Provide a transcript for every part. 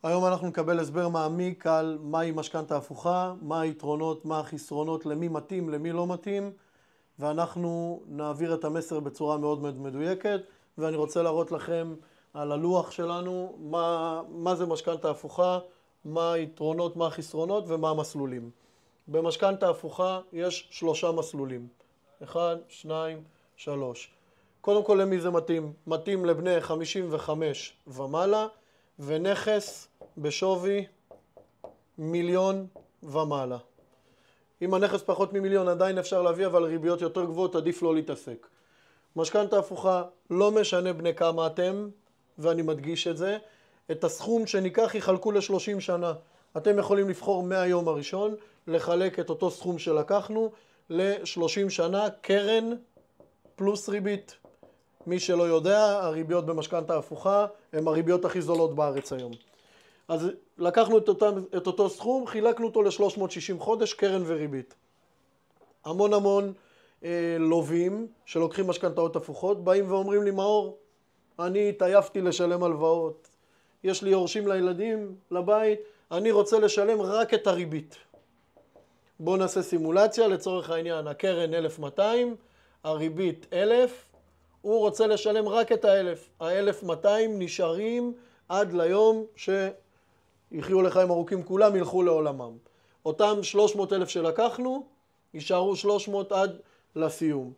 היום אנחנו נקבל הסבר מעמיק על מהי משכנתא הפוכה, מה היתרונות, מה החסרונות, למי מתאים, למי לא מתאים, ואנחנו נעביר את המסר בצורה מאוד מאוד מדויקת, ואני רוצה להראות לכם על הלוח שלנו מה זה משכנתא הפוכה, מה היתרונות, מה החסרונות ומה המסלולים. במשכנתא הפוכה יש 3 מסלולים. 1, 2, 3. קודם כל למי זה מתאים? מתאים לבני 55 ומעלה, ונכס בשווי 1,000,000 ומעלה. אם הנכס פחות מ1,000,000 עדיין אפשר להביא, אבל ריביות יותר גבוהות עדיף לא להתעסק. משכנתא הפוכה לא משנה בני כמה אתם, ואני מדגיש את זה, את הסכום שניקח יחלקו ל-30 שנה. אתם יכולים לבחור מהיום הראשון, לחלק את אותו סכום שלקחנו ל-30 שנה, קרן פלוס ריבית. מי שלא יודע, הריביות במשכנתא הפוכה הן הריביות הכי זולות בארץ היום. אז לקחנו את אותו סכום, חילקנו אותו ל-360 חודש, קרן וריבית. המון לווים שלוקחים משכנתאות הפוכות, באים ואומרים לי, מאור, אני התעייפתי לשלם הלוואות, יש לי יורשים לילדים, לבית, אני רוצה לשלם רק את הריבית. בואו נעשה סימולציה, לצורך העניין, הקרן 1,200, הריבית 1,000, הוא רוצה לשלם רק את ה-1,000. ה-1,200 נשארים עד ליום שיחיו לחיים ארוכים כולם, ילכו לעולמם. אותם 300,000 שלקחנו, יישארו 300 עד לסיום.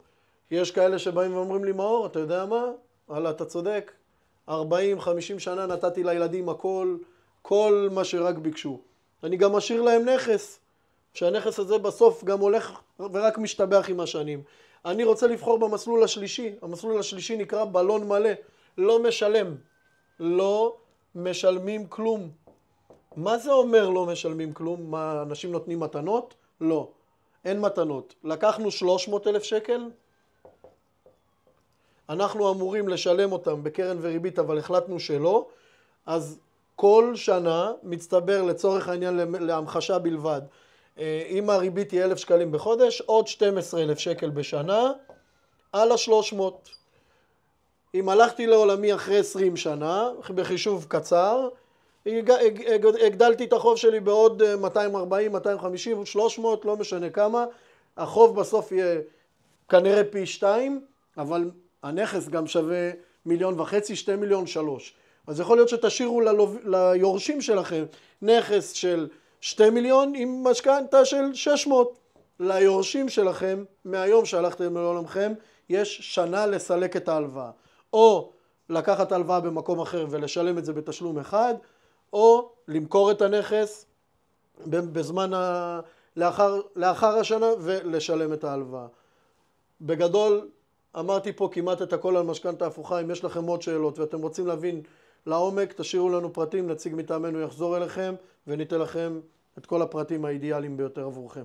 יש כאלה שבאים ואומרים לי, מאור, אתה יודע מה? הלאה, אתה צודק. 40-50 שנה נתתי לילדים הכל, כל מה שרק ביקשו. אני גם משאיר להם נכס, שהנכס הזה בסוף גם הולך ורק משתבח עם השנים. אני רוצה לבחור במסלול השלישי. המסלול השלישי נקרא בלון מלא. לא משלם. לא משלמים כלום. מה זה אומר לא משלמים כלום? מה, אנשים נותנים מתנות? לא. אין מתנות. לקחנו 300,000 שקל. אנחנו אמורים לשלם אותם בקרן וריבית, אבל החלטנו שלא. אז כל שנה מצטבר לצורך העניין להמחשה בלבד. אם הריבית היא 1,000 שקלים בחודש, עוד 12,000 שקל בשנה, על ה-300. אם הלכתי לעולמי אחרי 20 שנה, בחישוב קצר, הגדלתי את החוב שלי בעוד 240, 250, 300, לא משנה כמה. החוב בסוף יהיה כנראה פי 2, אבל הנכס גם שווה 1,500,000, 2 מיליון, 3. אז יכול להיות שתשאירו ליורשים שלכם נכס של 2 מיליון עם משכנתא של 600. ליורשים שלכם, מהיום שהלכתם לעולמכם, יש שנה לסלק את ההלוואה. או לקחת הלוואה במקום אחר ולשלם את זה בתשלום אחד, או למכור את הנכס בזמן לאחר השנה ולשלם את ההלוואה. בגדול, אמרתי פה כמעט את הכל על משכנתא הפוכה. אם יש לכם עוד שאלות ואתם רוצים להבין לעומק, תשאירו לנו פרטים, נציג מטעמנו יחזור אליכם וניתן לכם את כל הפרטים האידיאליים ביותר עבורכם.